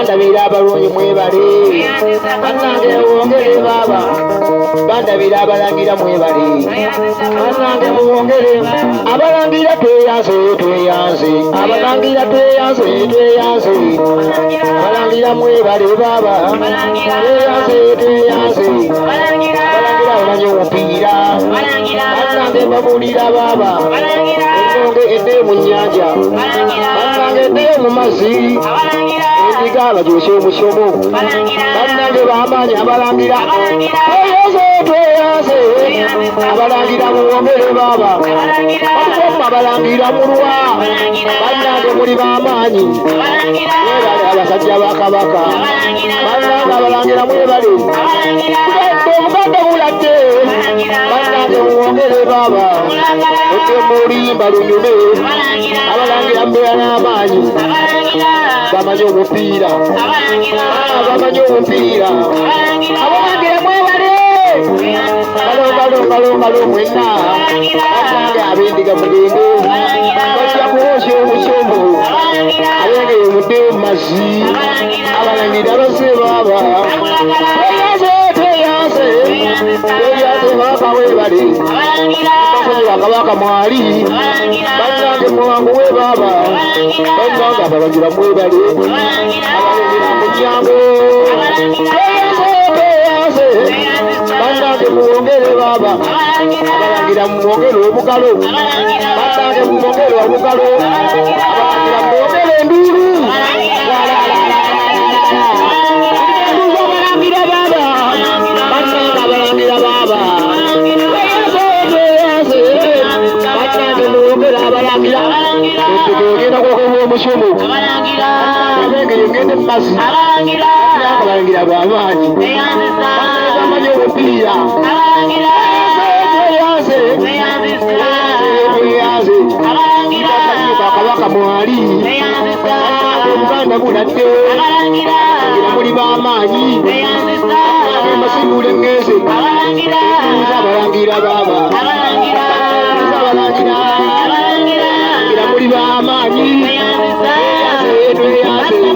bandabira abalungi mwebale bannange muwongere baba bandabira abalangira mwebale bannange muwongere abalangira tweyanse tweyanse abalangira tweyanse tweyanse abalangira mwebale baba tweyanse tweyanse abalangira bamanyi omupiira bannange babulira baba ennonge edde mu nnyanja bannange edde mu mazzi endiga bagyose omusomo bannange bamaanyi abalangira tweyanse tweyanse abalangira muwongere baba batukoma abalangira mulwa bannange muli bamaanyi mwebale abasajja ba kabaka bannange abalangira mwebale obuganda buladde bannange muwongere baba odde mulimba lunyume abalangira mbeera n'amaanyi bamanyi omupiira bamanyi omupiira abalangira mwebale kalongalo mwenna bannange abendiga mugende bajja kuwosya omusomo abengeye mudde mu mazzi abalangira base baba tweyanse kabaka webale bakozi bakabaka mwali bannange muwanguwe baba bannange abalangira mwebale abalangira munyango tweyanse bannange muwongere baba abalangira muwongere obugalo bannange muwongere obugalo abalangira muwongere enduulu abalangira baba bannange abalangira baba bannange muwongere abalangira ogenda kukoba omusomo abengeye ngende mu mazzi abalangira bamaanyi bamanyi omupiira kabaka mwali obuganda buladde muli bamaanyi masibuule ngeze abalangira baba abalangira muli bamaanyi tweyanse